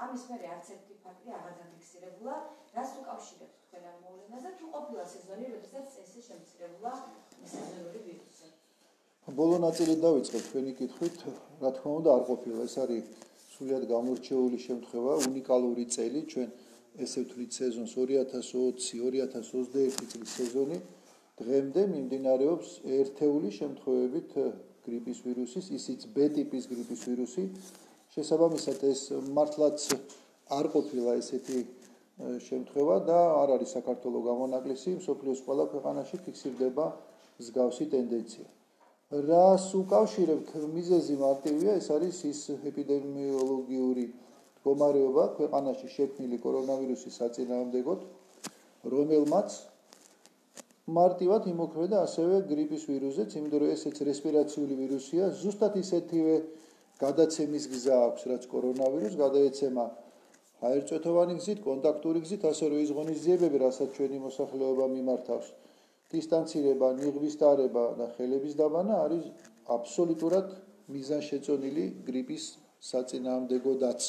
ამის მერე არც ერთი ფაქტი აღარ დაფიქსირებულა, რაც უკავშირებთ თქვენ ამ მოვლენას და თუ ყოფილა სეზონი, როდესაც ესე შემცირებულა სეზონური ვირუსი. ბოლო ნაწილი დავიწყებ თქვენი კითხვით, რა თქმა უნდა არ ყოფილა, ეს არის სრულიად გამორჩეული შემთხვევა, უნიკალური წელი, ჩვენ ესე ვთვლით სეზონს 2020-2021 წლის სეზონი, დღემდე მიმდინარეობს ერთეული შემთხვევებით გრიპის ვირუსის, ისიც B ტიპის გრიპის ვირუსი. შესაბამისად ეს მართლაც არ ყოფილა ესეთი შემთხვევა და არ არის საქართველოს გამონაკლისი, მსოფლიოს ყველა ქვეყანაში ფიქსირდება მსგავსი ტენდენცია. რას უკავშირებთ მიზეზი მარტივია, ეს არის ის ეპიდემიოლოგიური მდგომარეობა ქვეყანაში შექმნილი კორონავირუსის საწინააღმდეგოდ, რომელმაც მარტივად იმოქმედა ასევე გრიპის ვირუსზეც, იმიტომ რომ ესეც რესპირაციული ვირუსია, ზუსტად ისეთივე გადაცემის გზა აქვს, რაც კორონავირუსს გადაეცემა ჰაერწვეთოვანი გზით, კონტაქტური გზით, ასე რომ ის ღონისძიებები, რასაც ჩვენი მოსახლეობა მიმართავს, დისტანცირება, ნიღბის ტარება და ხელების დაბანა არის აბსოლუტურად მიზანშეწონილი გრიპის საწინააღმდეგოდაც.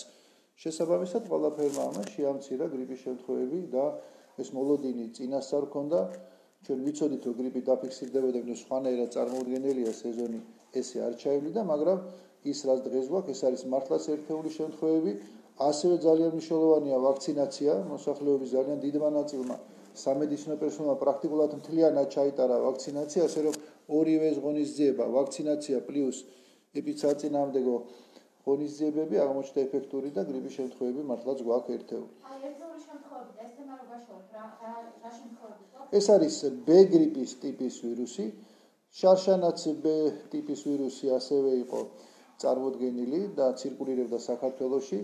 შესაბამისად, ყველაფერმა ამას შეამცირა გრიპის შემთხვევები და ეს მოლოდინი წინასწარ ჰქონდა. ჩვენ ვიცოდით, რომ გრიპი დაფიქსირდებოდა, მაგრამ სხვანაირად წარმოუდგენელია სეზონი ესე არ ჩაივლიდა, მაგრამ ის რაც დღეს გვაქვს, ეს არის მართლაც ერთეული შემთხვევები. ასევე ძალიან მნიშვნელოვანია ვაქცინაცია, მოსახლეობის ძალიან დიდმა ნაწილმა სამედიცინო პერსონალმა პრაქტიკულად მთლიანად ჩაიტარა ვაქცინაცია, ასე რომ ორივე ეს ღონისძიება, ვაქცინაცია პლუს ეპიდემიოლოგიურ ღონისძიებები აღმოჩნდა ეფექტური და გრიპის შემთხვევები მართლაც გვაქვს ერთეული. ერთეული შემთხვევები და ეს თემა რო გაშორეთ, რა შემთხვევები? ეს არის B გრიპის ტიპის ვირუსი. შარშანაც B ტიპის ვირუსი ასევე იყო წარმოდგენილი და ცირკულირებდა საქართველოში.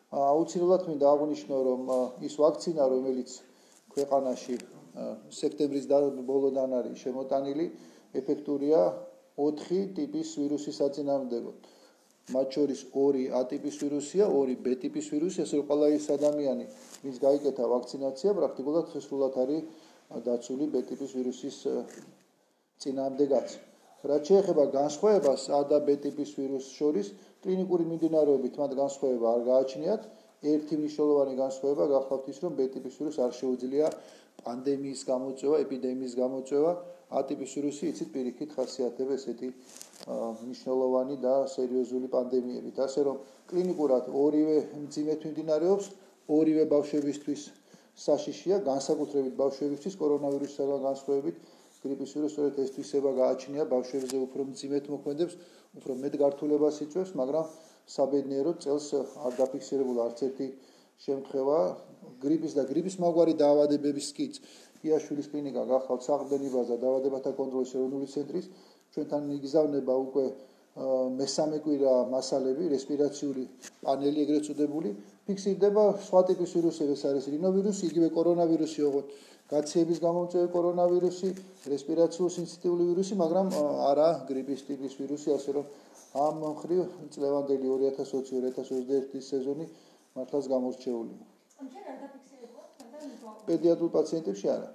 აუცილებლად მინდა აღვნიშნო, რომ ის ვაქცინა, რომელიც ქვეყანაში სექტემბრის ბოლოდან არის შემოტანილი, ეფექტურია 4 ტიპის ვირუსის საწინააღმდეგოდ. მათ შორის 2 A ტიპის ვირუსია, 2 B ტიპის ვირუსი, ასე რომ ყველა ის ადამიანი, ვინც გაიკეთა ვაქცინაცია, პრაქტიკულად სრულად არის დაცული B ტიპის ვირუსის წინააღმდეგაც. რაც შეეხება განსხვავებას A და B ტიპის ვირუსს შორის, კლინიკური მიმდინარეობით მათ განსხვავება არ გააჩნიათ. ერთი მნიშვნელოვანი განსხვავება გახლავთ ის, რომ B ტიპის ვირუსს არ შეუძლია პანდემიის გამოწვევა, ეპიდემიის გამოწვევა. A ტიპის ვირუსი იცით პირიქით ხასიათდება ესეთი მნიშვნელოვანი და სერიოზული პანდემიებით. ასე რომ კლინიკურად ორივე მძიმედ მიმდინარეობს, ორივე ბავშვებისთვის საშიშია, განსაკუთრებით ბავშვებისთვის კორონავირუსისგან განსხვავებით. გრიპის ვირუსს სწორედ ეს თვისება გააჩნია, ბავშვებზე უფრო მძიმედ მოქმედებს, უფრო მეტ გართულებას იწვევს, მაგრამ საბედნიეროდ წელს არ დაფიქსირებულა არც ერთი შემთხვევა გრიპის და გრიპის მაგვარი დაავადებების კიც. იაშვილის კლინიკა გახლავთ საყრდენი ბაზა დაავადებათა კონტროლის ეროვნული ცენტრის, ჩვენთან იგზავნება უკვე მესამე კვირა მასალები, რესპირაციული პანელი ეგრეთ წოდებული, ფიქსირდება სხვა ტიპის ვირუსები, ეს არის რინოვირუსი, იგივე კორონავირუსი, ოღონდ გაციების გამომწვევი კორონავირუსი, რესპირაციული სინციტიული ვირუსი, მაგრამ არა გრიპის ტიპის ვირუსი, ასე რომ ამ მხრივ წლევანდელი 2020-2021 სეზონი მართლაც გამორჩეულია. ჩვენ არ დაფიქსირებულა თქვენთან პედიატრულ პაციენტებში არა.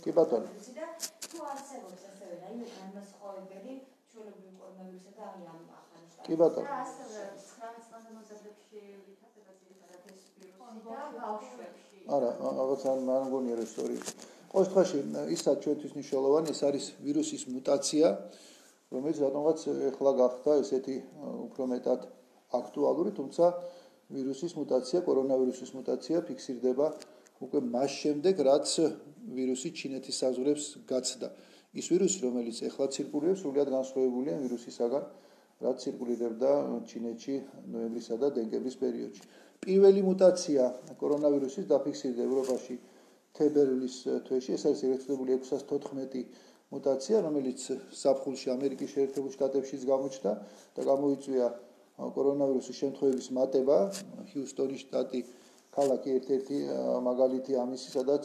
კი ბატონო. თუ არსებობს ასევე რაიმე განმასხვავებელი ჩვეულებრივი კორონავირუსსა და ამ ახალი შტამის. კი ბატონო. ასევე 19 წლამდე მოძებნებში ვითარდება ძირითადად ეს ვირუსი და ბავშვებში. არა, ალბათ არ მგონია რომ სწორი. ყოველ შემთხვევაში ისაც ჩვენთვის მნიშვნელოვანი, ეს არის ვირუსის მუტაცია, რომელიც რატომღაც ეხლა გახდა ესეთი უფრო მეტად აქტუალური, თუმცა ვირუსის მუტაცია, კორონავირუსის მუტაცია ფიქსირდება უკვე მას შემდეგ, რაც ვირუსი ჩინეთის საზღვრებს გაცდა. ის ვირუსი, რომელიც ეხლა ცირკულირებს, სრულიად განსხვავებულია ვირუსისაგან, რაც ცირკულირებდა ჩინეთში ნოემბრისა და დეკემბრის პერიოდში. პირველი მუტაცია კორონავირუსის დაფიქსირდა ევროპაში თებერვლის თვეში, ეს არის ეგრეთ წოდებული 614 მუტაცია, რომელიც ზაფხულში ამერიკის შეერთებულ შტატებშიც გამოჩნდა და გამოიწვია კორონავირუსის შემთხვევების მატება. ჰიუსტონის შტატი ქალაქი ერთ-ერთი მაგალითი ამისი, სადაც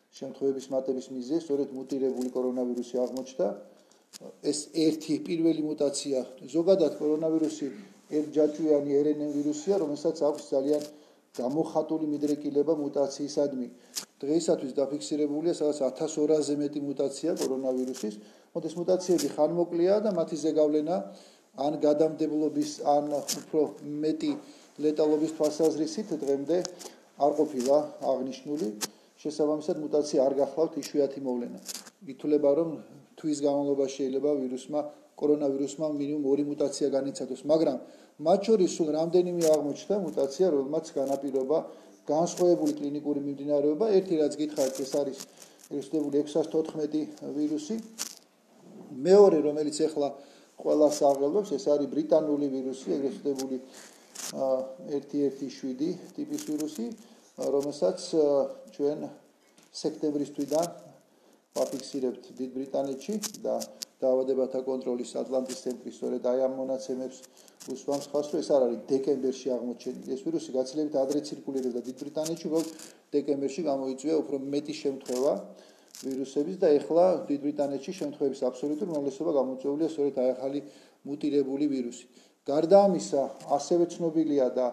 შემთხვევების მატების მიზეზი სწორედ მუტირებული კორონავირუსი აღმოჩნდა. ეს ერთი პირველი მუტაცია, ზოგადად კორონავირუსი ერთჯაჭვიანი RNA ვირუსია, რომელსაც აქვს ძალიან გამოხატული მიდრეკილება მუტაციისადმი. დღეისათვის დაფიქსირებულია სადაც 1200-ზე მეტი მუტაცია კორონავირუსის. ეს მუტაციები ხანმოკლეა და მათი ზეგავლენა ან გადამდებლობის ან უფრო მეტი ლეტალობის თვალსაზრისით დღემდე არ ყოფილა აღნიშნული. შესაბამისად მუტაცია არ გახლავთ იშვიათი მოვლენა. ითვლება რომ თვის განმავლობაში შეიძლება კორონავირუსმა მინიმუმ 2 მუტაცია განიცადოს, მაგრამ მათ შორის სულ რამდენიმე აღმოჩნდა მუტაცია, რომელმაც განაპირობა განსხვავებული კლინიკური მიმდინარეობა. ერთი რაც გითხარით, ეს არის ეგრესტებული 614 ვირუსი. მეორე, რომელიც ახლა ყველას აღელვებს, ეს არის ბრიტანული ვირუსი, ეგრესტებული 117 ტიპის ვირუსი, რომელსაც ჩვენ სექტემბრის თვიდან ვაფიქსირებთ დიდ ბრიტანეთში და დაავადებათა კონტროლის ატლანტის ცენტრი სწორედ აი ამ მონაცემებს უსვამს ხაზს, რომ ეს არ არის დეკემბერში აღმოჩენილი. ეს ვირუსი გაცილებით ადრე ცირკულირებდა დიდ ბრიტანეთში, უბრალოდ დეკემბერში გამოიწვია უფრო მეტი შემთხვევა ვირუსების და ეხლა დიდ ბრიტანეთში შემთხვევების აბსოლუტური უმრავლესობა გამოწვეულია სწორედ აი ახალი მუტირებული ვირუსი. გარდა ამისა, ასევე ცნობილია და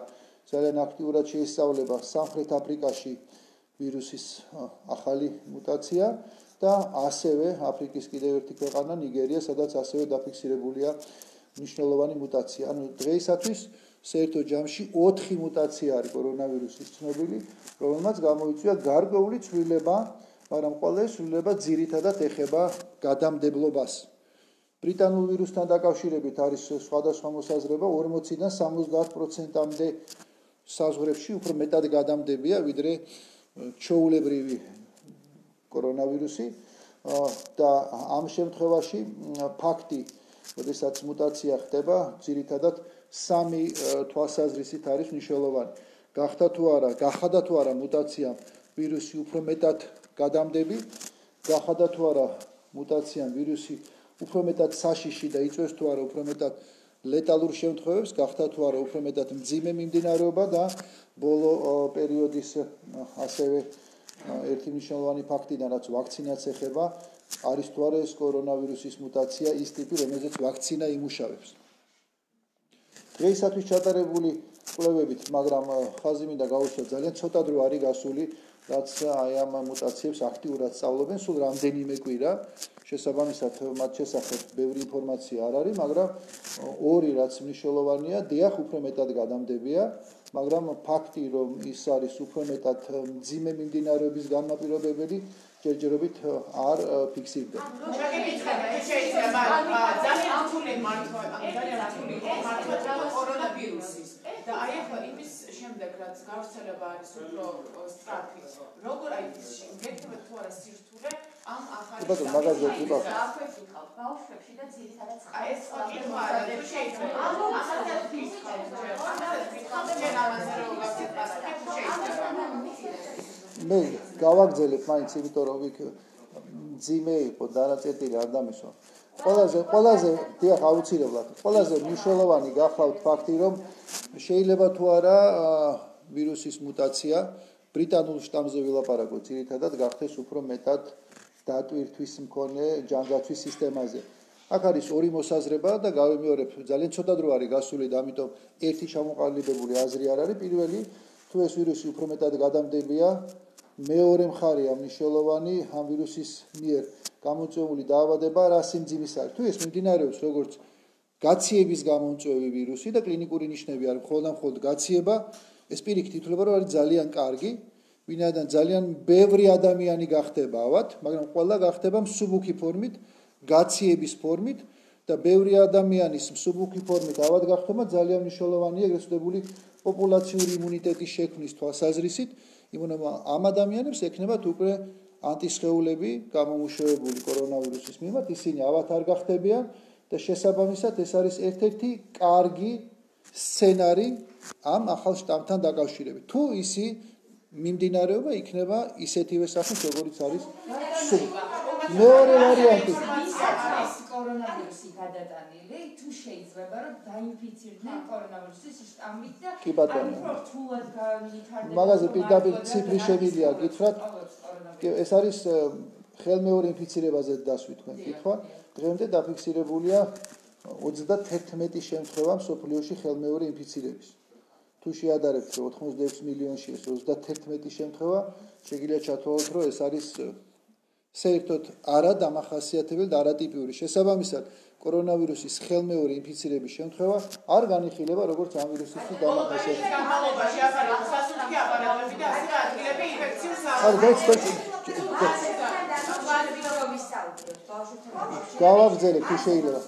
ძალიან აქტიურად შეისწავლება სამხრეთ აფრიკაში ვირუსის ახალი მუტაცია და ასევე აფრიკის კიდევ ერთი ქვეყანა ნიგერია, სადაც ასევე დაფიქსირებულია მნიშვნელოვანი მუტაცია. ანუ დღეისათვის საერთო ჯამში 4 მუტაცია არის კორონავირუსის ცნობილი, რომელმაც გამოიწვია გარკვეული ცვლილება, მაგრამ ყველა ეს ცვლილება ძირითადად ეხება გადამდებლობას. ბრიტანულ ვირუსთან დაკავშირებით არის სხვადასხვა მოსაზრება, 40-დან 70%-მდე საზღვრებში უფრო მეტად გადამდებია, ვიდრე ჩვეულებრივი კორონავირუსი და ამ შემთხვევაში ფაქტი, როდესაც მუტაცია ხდება, ძირითადად 3 თვალსაზრისით არის მნიშვნელოვანი. გახადა თუ არა მუტაცია ვირუსი უფრო მეტად გადამდები, გახადა თუ არა მუტაცია ვირუსი უფრო მეტად საშიში და იწვევს თუ არა უფრო მეტად ლეტალურ შემთხვევებს, გახდა თუ არა უფრო მეტად მძიმე მიმდინარეობა და ბოლო პერიოდის ასევე ერთი მნიშვნელოვანი ფაქტიდან, რაც ვაქცინაც ეხება, არის თუ არა ეს კორონავირუსის მუტაცია ის ტიპი, რომელზეც ვაქცინა იმუშავებს. დღეისათვის ჩატარებული კვლევებით, მაგრამ ხაზი მინდა გაუსვა, ძალიან ცოტა დრო არის გასული, რაც აი ამ მუტაციებს აქტიურად სწავლობენ, სულ რამდენიმე კვირა. შესაბამისად, მათ შესახებ ბევრი ინფორმაცია არ არის, მაგრამ ორი რაც მნიშვნელოვანია, დიახ, უფრო მეტად გადამდებია, მაგრამ ფაქტი, რომ ის არის უფრო მეტად მძიმე მიმდინარეობის განმაპირობებელი, ჯერჯერობით არ ფიქსირდება. ძალიან რთული მართვა კორონავირუსის და აი ახლა იმის შემდეგ, რაც გავრცელება არის უფრო სწრაფი, როგორ აი გეკეთებათ თუ არა სირთულე ამ ახალი მაგაზე ვიყავ. ბავშვებში და ძირითადად ეს კითხვა არა, თუ შეიძლება ამასაც მე გავაგზელებ მაინც, იმიტომ რომ იქ ძიმე იყო დანაწეტილი არ დამისვა. ყველაზე დიახ აუცილებლად. ყველაზე მნიშვნელოვანი გახლავთ ფაქტი, რომ შეიძლება თუ არა ვირუსის მუტაცია ბრიტანულ შტამზე ვილაპარაკოთ, ძირითადად გახდეს უფრო მეტად დატვირთვის მქონე ჯანდაცვის სისტემაზე. აქ არის ორი მოსაზრება და გავიმეორებ, ძალიან ცოტა დრო არის გასული და ამიტომ ერთი ჩამოყალიბებული აზრი არ არის. პირველი, თუ ეს ვირუსი უფრო მეტად გადამდებია, მეორე მხარეა მნიშვნელოვანი ამ ვირუსის მიერ გამოწვეული დაავადება რა სიმძიმის არის. თუ ეს მიმდინარეობს როგორც გაციების გამომწვევი ვირუსი და კლინიკური ნიშნები არის მხოლოდ გაციება, ეს პირიქით ითვლება, რომ არის ძალიან კარგი, ვინაიდან ძალიან ბევრი ადამიანი გახდება ავად, მაგრამ ყველა გახდება მსუბუქი ფორმით, გაციების ფორმით და ბევრი ადამიანის მსუბუქი ფორმით ავად გახდომა ძალიან მნიშვნელოვანია ეგრეთ წოდებული პოპულაციური იმუნიტეტის შექმნის თვალსაზრისით, იმიტომ რომ ამ ადამიანებს ექნებათ უკვე ანტისხეულები გამომუშავებული კორონავირუსის მიმართ, ისინი ავად არ გახდებიან და შესაბამისად ეს არის ერთ-ერთი კარგი სცენარი ამ ახალ შტამთან დაკავშირებით. თუ ისი მიმდინარეობა იქნება ისეთივე სახის, როგორც არის მეორე ვარიანტი. კორონავირუსი გადატანილი, თუ შეიძლება რომ დაინფიცირდნენ კორონავირუსის შტამით და კი ბატონო. რთულად განვითარდება. მაგაზე პირდაპირ ციფრი შევიდია, გითხრათ. ეს არის ხელმეორე ინფიცირებაზე დასვი თქვენ კითხვა. დღემდე დაფიქსირებულია 31 შემთხვევა მსოფლიოში ხელმეორე ინფიცირების. თუ შეადარებთ 86 მილიონში ეს 31 შემთხვევა, შეგიძლიათ ჩათვალოთ, რომ ეს არის საერთოდ არა დამახასიათებელი და არატიპიური. შესაბამისად, კორონავირუსის ხელმეორე ინფიცირების შემთხვევა არ განიხილება როგორც ამ ვირუსისთვის დამახასიათებელი. განმავლობაში აფარებთ სასუნთქი აპარატები და ასევე ადგილები ინფექციურ საავადმყოფოში. გავაგრძელებ თუ შეიძლება.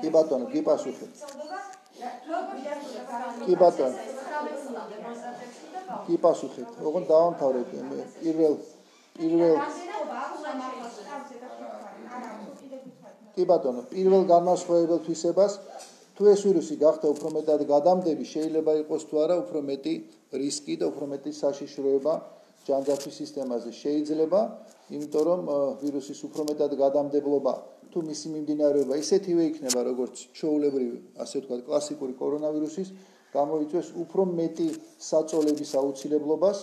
კი ბატონო, გიპასუხებ. კი ბატონო. კი პასუხეთ. ოღონდ დავამთავრებ პირველ კი ბატონო, პირველ განმასხვავებელ თვისებას თუ ეს ვირუსი გახდა უფრო მეტად გადამდები, შეიძლება იყოს თუ არა უფრო მეტი რისკი და უფრო მეტი საშიშროება ჯანდაცვის სისტემაზე. შეიძლება, იმიტომ რომ ვირუსის უფრო მეტად გადამდებლობა თუ მისი მიმდინარეობა ისეთივე იქნება, როგორც ჩვეულებრივი, ასე ვთქვათ, კლასიკური კორონავირუსის, გამოიწვევს უფრო მეტი საწოლების აუცილებლობას,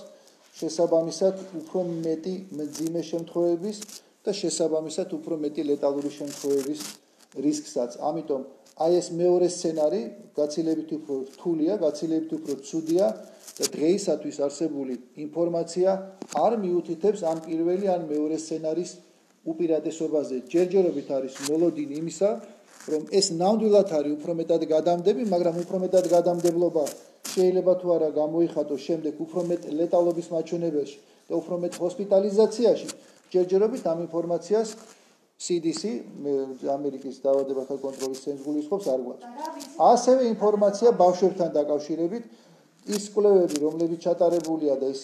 შესაბამისად უფრო მეტი მძიმე შემთხვევების და შესაბამისად უფრო მეტი ლეტალური შემთხვევების რისკსაც. ამიტომ აი ეს მეორე სცენარი გაცილებით უფრო რთულია, გაცილებით უფრო ცუდია და დღეისათვის არსებული ინფორმაცია არ მიუთითებს ამ პირველი ან მეორე სცენარის უპირატესობაზე. ჯერჯერობით არის მოლოდინი იმისა, რომ ეს ნამდვილად არის უფრო მეტად გადამდები, მაგრამ უფრო მეტად გადამდებლობა შეიძლება თუ არა გამოიხატოს შემდეგ უფრო მეტ ლეტალობის მაჩვენებელში და უფრო მეტ ჰოსპიტალიზაციაში. ჯერჯერობით ამ ინფორმაციას CDC, ამერიკის დაავადებათა კონტროლის ცენტრი გულისხმობს არ გვაქვს. ასევე ინფორმაცია ბავშვებთან დაკავშირებით, ის კვლევები, რომლებიც ჩატარებულია და ის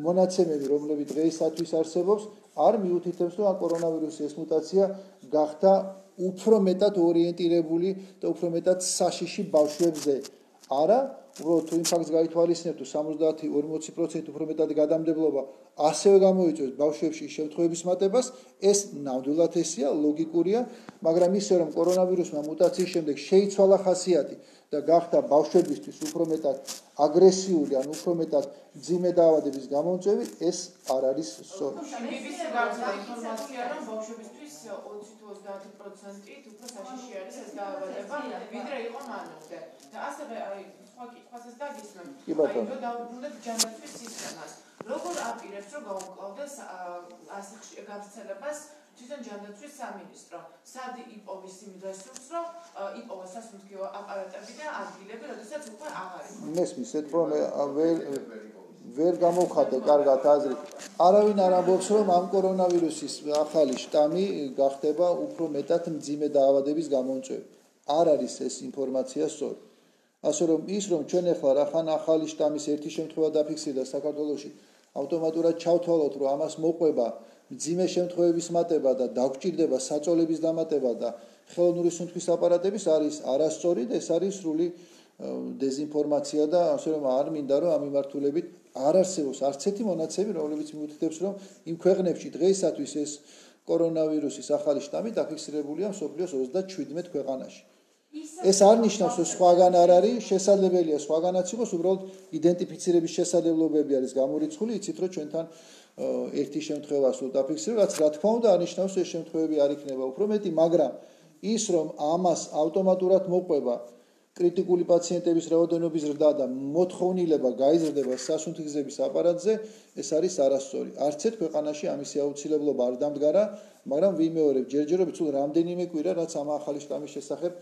მონაცემები, რომლებიც დღეისათვის არსებობს, არ მიუთითებს, რომ კორონავირუსის ეს მუტაცია გახდა უფრო მეტად ორიენტირებული და უფრო მეტად საშიში ბავშვებზე. არა, უბრალოდ თუ იმ ფაქტს გაითვალისწინებთ, თუ 70-80% უფრო მეტად გადამდებლობა ასევე გამოიწვევს ბავშვებში შემთხვევების მატებას, ეს ნამდვილად ესია, ლოგიკურია, მაგრამ ისე რომ კორონავირუსმა მუტაციის შემდეგ შეიცვალა ხასიათი და გახდა ბავშვებისთვის უფრო მეტად აგრესიული, ან უფრო მეტად მძიმე დაავადების გამომწვევი, ეს არ არის სწორი. BBC გავრცელდა ინფორმაცია, რომ ბავშვებისთვის 20-30% უფრო საშიში არის ეს დაავადება, ვიდრე იყო მანამდე. და ასევე სხვა კითხვასაც დაგისმენ. რომ დავუბრუნდეთ ჯანდაცვის სისტემას. როგორ აპირებს, რომ გაუმკლავდეს ასე გავრცელებას თვითონ ჯანდაცვის სამინისტრო? სად იპოვის იმ რესურსს, რომ იპოვა სასუნთქო აპარატები და ადგილები, როდესაც უკვე აღარ იყო? მესმის, რომ ვერ გამოვხატე კარგად აზრი. არავინ არ ამბობს, რომ ამ კორონავირუსის ახალი შტამი გახდება უფრო მეტად მძიმე დაავადების გამომწვევი. არ არის ეს ინფორმაცია სწორი. ასე რომ ის რომ ჩვენ ახლა რახან ახალი შტამის ერთი შემთხვევა დაფიქსირდა საქართველოში, ავტომატურად ჩავთვალოთ, რომ ამას მოყვება მძიმე შემთხვევების მატება და დაგჭირდება საწოლების დამატება და ხელოვნური სუნთქვის აპარატების არის არასწორი და ეს არის სრული დეზინფორმაცია და ასე რომ არ მინდა რომ ამ მიმართულებით არ არსებობს არც ერთი მონაცემი, რომლებიც მიუთითებს, რომ იმ ქვეყნებში დღეისათვის ეს კორონავირუსის ახალი შტამი დაფიქსირებულია მსოფლიოს 37 ქვეყანაში. ეს არ ნიშნავს, რომ სხვაგან არ არის, შესაძლებელია სხვაგანაც იყოს, უბრალოდ იდენტიფიცირების შესაძლებლობები არის გამორიცხული, იცით რომ ჩვენთან ერთი შემთხვევა სულ დაფიქსირდა, რაც რა თქმა უნდა არნიშნავს, ეს შემთხვევები არ იქნება უფრო მეტი, მაგრამ ის რომ ამას ავტომატურად მოყვება კრიტიკული პაციენტების რაოდენობის ზრდა და მოთხოვნილება გაიზრდება სასუნთქების აპარატზე, ეს არის არასწორი. არც ერთ ქვეყანაში ამისი აუცილებლობა არ დამდგარა, მაგრამ ვიმეორებ ჯერჯერობით სულ რამდენიმე კვირა, რაც ამ ახალი შტამის შესახებ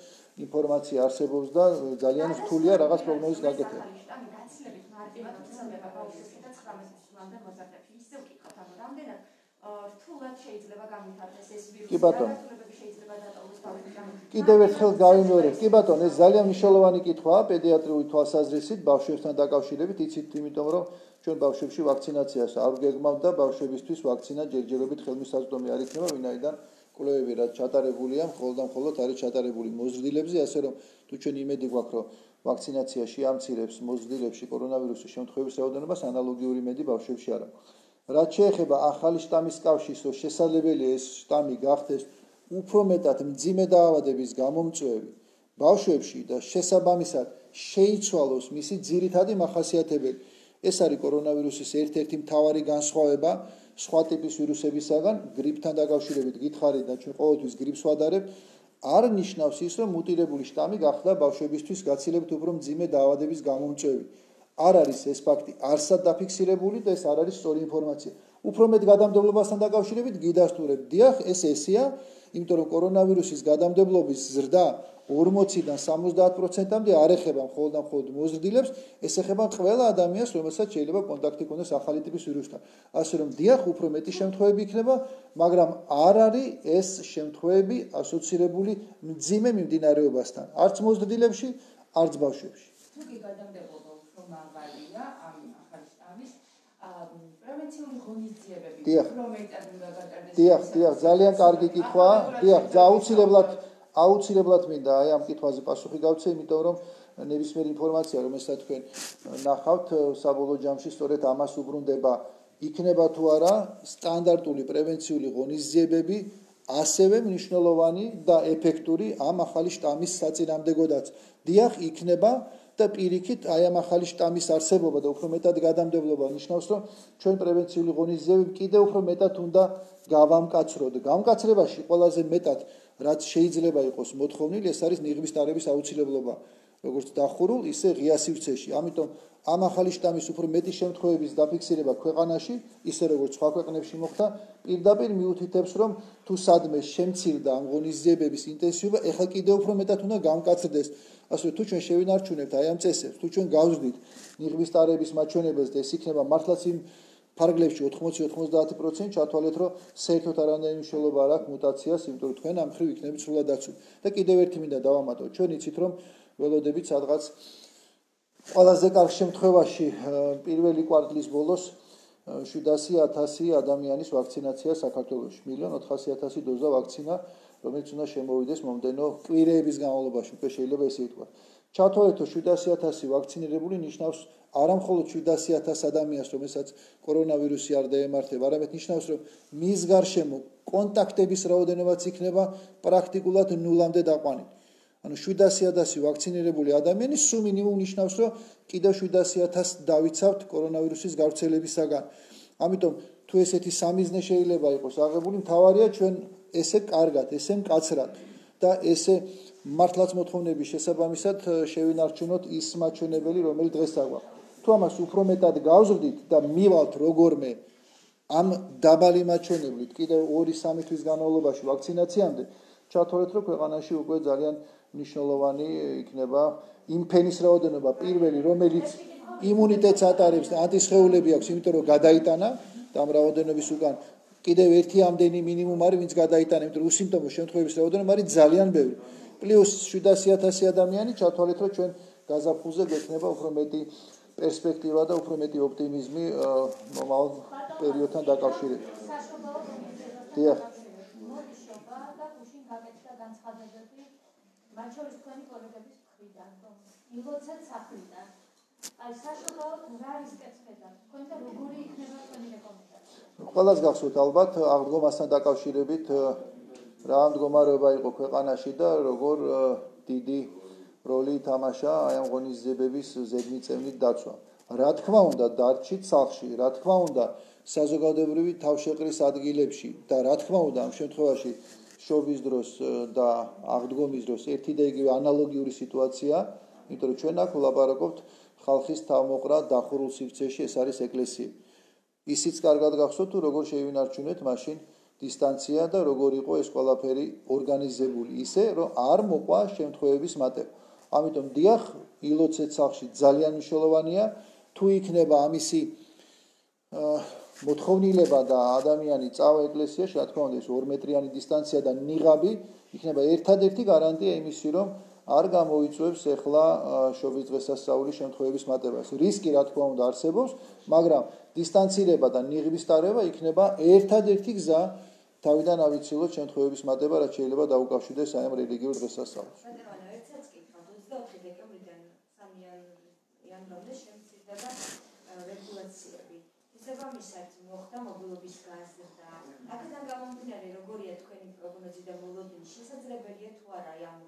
ინფორმაცია არსებობს და ძალიან რთულია რაღაც პროგნოზის გაკეთება. კი ბატონო. კიდევ ერთხელ გავიმეორებ. კი ბატონო, ეს ძალიან მნიშვნელოვანი კითხვაა პედიატრიული თვალსაზრისით ბავშვებთან დაკავშირებით, იცით, იმიტომ რომ ჩვენ ბავშვებში ვაქცინაციას არ გეგმავთ და ბავშვებისთვის ვაქცინა ჯერჯერობით ხელმისაწვდომი არ იქნება, ვინაიდან კვლევები რაც ჩატარებულია, მხოლოდ არის ჩატარებული მოზრდილებზე, ასე რომ თუ ჩვენ იმედი გვაქვს, რომ ვაქცინაცია შეამცირებს მოზრდილებში კორონავირუსის შემთხვევების რაოდენობას, ანალოგიური იმედი ბავშვებში არ აქვს. რაც შეეხება ახალი შტამის კავშირს, რომ შესაძლებელია ეს შტამი გახდეს უფრო მეტად მძიმე დაავადების გამომწვევი ბავშვებში და შესაბამისად შეიცვალოს მისი ძირითადი მახასიათებელი. ეს არის კორონავირუსის ერთ-ერთი მთავარი განსხვავება სხვა ტიპის ვირუსებისაგან, გრიპთან დაკავშირებით გითხარით და ჩვენ ყოველთვის გრიპს ვადარებთ. არ ნიშნავს ის, რომ მუტირებული შტამი გახდა ბავშვებისთვის გაცილებით უფრო მძიმე დაავადების გამომწვევი. არ არის ეს ფაქტი არსად დაფიქსირებული და ეს არ არის სწორი ინფორმაცია. უფრო მეტ გადამდებლობასთან დაკავშირებით გიდასტურებ, დიახ, ეს ესეა, იმიტომ რომ კორონავირუსის გადამდებლობის ზრდა 40-დან 70%-მდე არ ეხება მხოლოდ მოზრდილებს, ეს ეხება ყველა ადამიანს, რომელსაც შეიძლება კონტაქტი ჰქონდეს ახალი ტიპის ვირუსთან. ასე რომ დიახ, უფრო მეტი შემთხვევები იქნება, მაგრამ არ არის ეს შემთხვევები ასოცირებული მძიმე მიმდინარეობასთან, არც მოზრდილებში, არც ბავშვებში. თუკი გადამდებლობა უფრო მაღალია ამ ახალი შტამის, პრევენციული ღონისძიებები უფრო მეტად უნდა გატარდეს. დიახ, ძალიან კარგი კითხვაა. დიახ, აუცილებლად მინდა აი ამ კითხვაზე პასუხი გავცე, იმიტომ რომ ნებისმიერი ინფორმაცია, რომელსაც თქვენ ნახავთ, საბოლოო ჯამში სწორედ ამას უბრუნდება, იქნება თუ არა სტანდარტული პრევენციული ღონისძიებები, ასევე მნიშვნელოვანი და ეფექტური ამ ახალი შტამის საწინააღმდეგოდაც. დიახ, იქნება და პირიქით აი ამ ახალი შტამის არსებობა და უფრო მეტად გადამდებლობა ნიშნავს, რომ ჩვენ პრევენციული ღონისძიებები კიდევ უფრო მეტად უნდა გავამკაცროთ. გამკაცრებაში ყველაზე მეტად რაც შეიძლება იყოს მოთხოვნილი, ეს არის ნიღბის ტარების აუცილებლობა, როგორც დახურულ, ისე ღია სივრცეში. ამიტომ ამ ახალი შტამის უფრო მეტი შემთხვევების დაფიქსირება ქვეყანაში, ისე როგორც სხვა ქვეყნებში მოხდა, პირდაპირ მიუთითებს, რომ თუ სადმე შემცირდა ამ ღონისძიებების ინტენსივობა, ეხლა კიდევ უფრო მეტად უნდა გამკაცრდეს. ასე თუ ჩვენ შევინარჩუნებთ აი ამ წესებს, თუ ჩვენ გავზრდით ნიღბის ტარების მაჩვენებელს და ეს იქნება მართლაც იმ ფარგლებში 80-90% ჩათვალეთ, რომ საერთოდ არანაირი მნიშვნელობა არ აქვს მუტაციას, იმიტომ რომ თქვენ ამ ხრივ იქნებით სრულად დაცული. და კიდევ ერთი მინდა დავამატო, ჩვენ იცით, რომ ველოდებით სადღაც ყველაზე კარგ შემთხვევაში პირველი კვარტლის ბოლოს 700,000 ადამიანის ვაქცინაცია საქართველოში. 1,400,000 დოზა ვაქცინა, რომელიც უნდა შემოვიდეს მომდენო კვირეების განმავლობაში, უკვე შეიძლება ესე ითქვას. ჩათვალეთ, რომ 700,000 ვაქცინირებული ნიშნავს არა მხოლოდ 700,000 ადამიანს, რომელსაც კორონავირუსი არ დაემართება, არამედ ნიშნავს, რომ მის გარშემო კონტაქტების რაოდენობაც იქნება პრაქტიკულად ნულამდე დაყვანილი. ანუ 700,000 ვაქცინირებული ადამიანი სულ მინიმუმ ნიშნავს, რომ კიდევ 700,000 დავიცავთ კორონავირუსის გავრცელებისაგან. ამიტომ თუ ესეთი სამიზნე შეიძლება იყოს აღებული, მთავარია ჩვენ ესე კარგად, ესე მკაცრად და ესე მართლაც მოთხოვნების შესაბამისად შევინარჩუნოთ ის მაჩვენებელი, რომელიც დღეს აგვაქვს. თუ ამას უფრო მეტად გავზრდით და მივალთ როგორმე ამ დაბალი მაჩვენებლით კიდევ 2-3 თვის განმავლობაში ვაქცინაციამდე, ჩათვალეთ, რომ ქვეყანაში უკვე ძალიან მნიშვნელოვანი იქნება იმ ფენის რაოდენობა პირველი, რომელიც იმუნიტეტს ატარებს და ანტისხეულები აქვს, იმიტომ რომ გადაიტანა და ამ რაოდენობის უკან კიდევ ერთი ამდენი მინიმუმ არის, ვინც გადაიტანა, იმიტომ რომ უსიმპტომო შემთხვევების რაოდენობა არის ძალიან ბევრი. პლუს 700,000 ადამიანი ჩათვალეთ, რომ ჩვენ გაზაფხულზე გვექნება უფრო მეტი პერსპექტივა და უფრო მეტი ოპტიმიზმი მომავალ პერიოდთან დაკავშირებით. დიახ. მათ შორის თქვენი კოლეგების მხრიდან, ილოცეთ საფრიდან. აი საშუალოდ რა რისკებს ხედავთ? თქვენ და როგორი იქნება თქვენი რეკომენდაცია? ყველას გახსოვთ ალბათ აღდგომასთან დაკავშირებით რა მდგომარეობა იყო ქვეყანაში და როგორ დიდი როლი ითამაშა აი ამ ღონისძიებების ზედმიწევნით დაცვა. რა თქმა უნდა, დარჩით სახლში, რა თქმა უნდა, საზოგადოებრივი თავშეყრის ადგილებში და რა თქმა უნდა, ამ შემთხვევაში შობის დროს და აღდგომის დროს ერთი და იგივე ანალოგიური სიტუაცია, იმიტომ რომ ჩვენ აქ ვლაპარაკობთ ხალხის თავმოყრა დახურულ სივრცეში, ეს არის ეკლესია. ისიც კარგად გახსოვთ, თუ როგორ შევინარჩუნეთ მაშინ დისტანცია და როგორ იყო ეს ყველაფერი ორგანიზებული, ისე რომ არ მოყვა შემთხვევების მატება. ამიტომ დიახ, ილოცეთ სახლში ძალიან მნიშვნელოვანია, თუ იქნება ამისი მოთხოვნილება და ადამიანი წავა ეკლესიაში, რა თქმა უნდა, ეს 2 მეტრიანი დისტანცია და ნიღაბი იქნება ერთადერთი გარანტია იმისი, რომ არ გამოიწვევს ახლა შობის დღესასწაულის შემთხვევების მატებას. რისკი რა თქმა უნდა არსებობს, მაგრამ დისტანცირება და ნიღბის ტარება იქნება ერთადერთი გზა თავიდან ავიცილოთ შემთხვევების მატება, რაც შეიძლება დაუკავშირდეს აი ამ რელიგიურ დღესასწაულს. შესაბამისად მოხდა მობილობის გაზრდა. აქედან გამომდინარე, როგორია თქვენი პროგნოზი და მოლოდინი, შესაძლებელია თუ არა ამ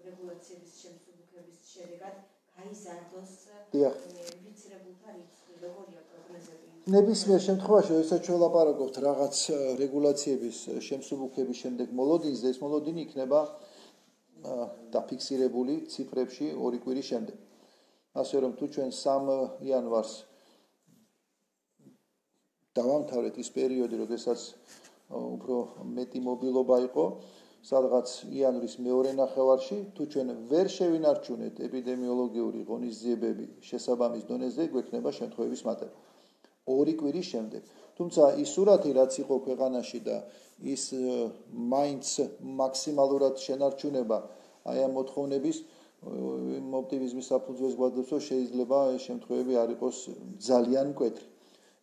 რეგულაციების შემსუბუქების შედეგად გაიზარდოს ინფიცირებულთა რიცხვი, როგორია პროგნოზები? ნებისმიერ შემთხვევაში, როდესაც ჩვენ ვლაპარაკობთ რაღაც რეგულაციების შემსუბუქების შემდეგ მოლოდინზე, ეს მოლოდინი იქნება დაფიქსირებული ციფრებში 2 კვირის შემდეგ. ასე რომ თუ ჩვენ 3 იანვარს დავამთავრეთ ის პერიოდი, როდესაც უფრო მეტი მობილობა იყო, სადღაც იანვრის მეორე ნახევარში, თუ ჩვენ ვერ შევინარჩუნეთ ეპიდემიოლოგიური ღონისძიებები შესაბამის დონეზე, გვექნება შემთხვევების მატება 2 კვირის შემდეგ. თუმცა ის სურათი, რაც იყო ქვეყანაში და ის მაინც მაქსიმალურად შენარჩუნება აი ამ მოთხოვნების ოპტიმიზმის საფუძველს გვაძლევს, რომ შეიძლება ეს შემთხვევები არ იყოს ძალიან მკვეთრი.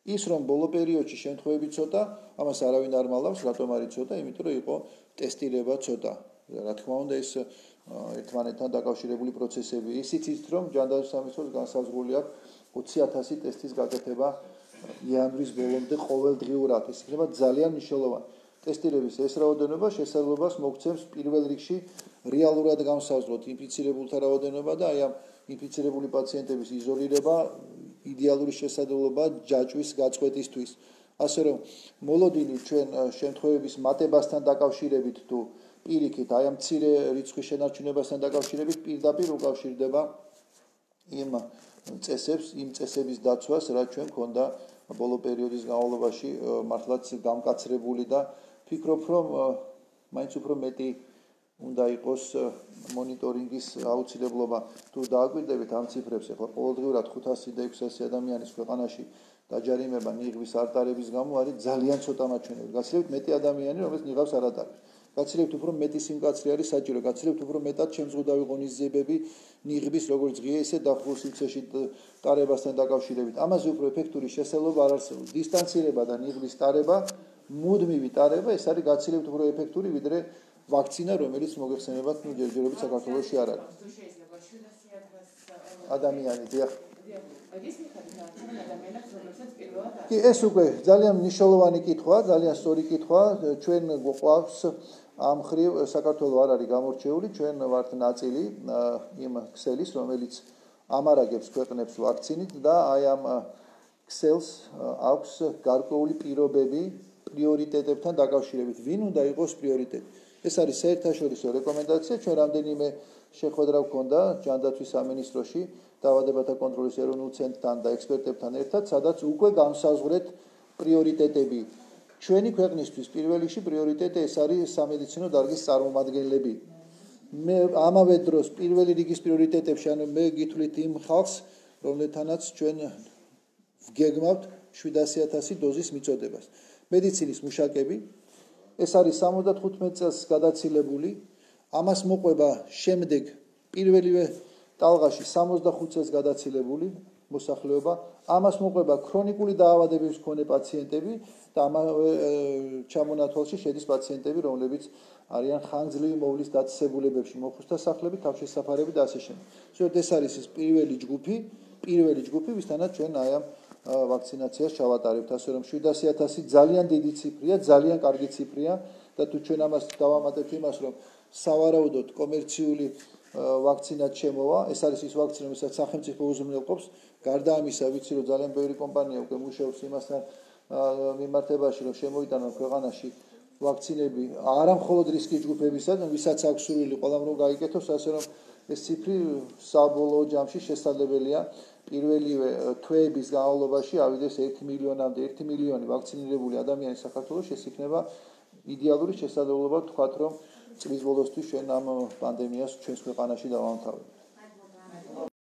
ის რომ ბოლო პერიოდში შემთხვევები ცოტა, ამას არავინ არ მალავს, რატომ არის ცოტა, იმიტომ რომ იყო ტესტირება ცოტა. რა თქმა უნდა, ეს ერთმანეთთან დაკავშირებული პროცესები. ისიც იცით, რომ ჯანდაცვის სამინისტროს განსაზღვრული აქვს 20,000 ტესტის გაკეთება იანვრის ბოლომდე ყოველდღიურად. ეს იქნება ძალიან მნიშვნელოვანი. ტესტირების ეს რაოდენობა შესაძლებლობას მოგცემს პირველ რიგში რეალურად განსაზღვროთ ინფიცირებულთა რაოდენობა და აი ამ ინფიცირებული პაციენტების იზოლირება იდეალური შესაძლებლობა ჯაჭვის გაწყვეტისთვის. ასე რომ მოლოდინი ჩვენ შემთხვევების მატებასთან დაკავშირებით თუ პირიქით აი ამ მცირე რიცხვის შენარჩუნებასთან დაკავშირებით პირდაპირ უკავშირდება იმ წესების დაცვას, რაც ჩვენ ქონდა ბოლო პერიოდის განმავლობაში მართლაც გამკაცრებული და ფიქრობ, რომ მაინც უფრო მეტი უნდა იყოს მონიტორინგის აუცილებლობა. თუ დააკვირდებით ამ ციფრებს, ახლა ყოველდღიურად 500 და 600 ადამიანის ქვეყანაში დაჯარიმება ნიღბის არტარების გამო არის ძალიან ცოტა მაჩვენებელი. გაცილებით მეტი ადამიანი, რომელიც ნიღავს არ ატარებს. გაცილებით უფრო მეტი სიმკაცრე არის საჭირო, გაცილებით უფრო მეტად შემზღუდავი ღონისძიებები ნიღბის როგორც ღია, ისე დახურულ სივრცეში ტარებასთან დაკავშირებით. ამაზე უფრო ეფექტური შესაძლებლობა არ არსებობს. დისტანცირება და ნიღბის ტარება, მუდმივი ტარება, ეს არის გაცილებით უფრო ეფექტური ვიდრე ვაქცინა, რომელიც მოგეხსენებათ, ჯერჯერობით საქართველოში არ არის. ადამიანი დიახ. კი, ეს უკვე ძალიან მნიშვნელოვანი კითხვაა, ძალიან სწორი კითხვაა. ჩვენ გვყავს ამ ხრივ საქართველოს არ არის გამორჩეული, ჩვენ ვართ ნაწილი იმ ქსელის, რომელიც ამარაგებს ქვეყნებს ვაქცინით და აი ამ ქსელს აქვს გარკვეული პირობები პრიორიტეტებთან დაკავშირებით. ვინ უნდა იყოს პრიორიტეტი? ეს არის საერთაშორისო რეკომენდაცია, ჩვენ რამდენიმე შეხვედრა გვქონდა ჯანდაცვის სამინისტროში დაავადებათა კონტროლის ეროვნულ ცენტრთან და ექსპერტებთან ერთად, სადაც უკვე განსაზღვრეთ პრიორიტეტები. ჩვენი ქვეყნისთვის პირველ რიგში პრიორიტეტი ეს არის სამედიცინო დარგის წარმომადგენლები. მე ამავე დროს პირველი რიგის პრიორიტეტებში, ანუ მე გითვლით იმ ხალხს, რომლეთანაც ჩვენ ვგეგმავთ 700,000 დოზის მიწოდებას. მედიცინის მუშაკები, ეს არის 75 წელს გადაცილებული, ამას მოყვება შემდეგ პირველივე ტალღაში 65 წელს გადაცილებული მოსახლეობა, ამას მოყვება ქრონიკული დაავადებების მქონე პაციენტები და ამავე ჩამონათვალში შედის პაციენტები, რომლებიც არიან ხანგრძლივი მოვლის დაწესებულებებში, მოხუცთა სახლები, თავშესაფარები და ასე შემდეგ. ზოგადად ეს არის ის პირველი ჯგუფი, ვისთანაც ჩვენ აი ამ ვაქცინაციას ჩავატარებთ, ასე რომ 700,000 ძალიან დიდი ციფრია, ძალიან კარგი ციფრია და თუ ჩვენ ამას დავამატებთ იმას, რომ სავარაუდოდ კომერციული ვაქცინაც შემოვა, ეს არის ის ვაქცინა, რომელსაც სახელმწიფო უზრუნველყოფს. გარდა ამისა, ვიცი რომ ძალიან ბევრი კომპანია უკვე მუშაობს იმასთან მიმართებაში, რომ შემოიტანონ ქვეყანაში ვაქცინები არა მხოლოდ რისკის ჯგუფებისგან, ვისაც აქვს სურვილი, ყველამ რომ გაიკეთოს, ასე რომ ეს ციფრი საბოლოო ჯამში შესაძლებელია პირველივე თვეების განმავლობაში ავიდეს 1 მილიონამდე, 1 მილიონი ვაქცინირებული ადამიანი საქართველოში, ეს იქნება იდეალური შესაძლებლობა, თქვათ, რომ წლის ბოლოსთვის ჩვენ ამ პანდემიას ჩვენს ქვეყანაში დავამთავრებთ.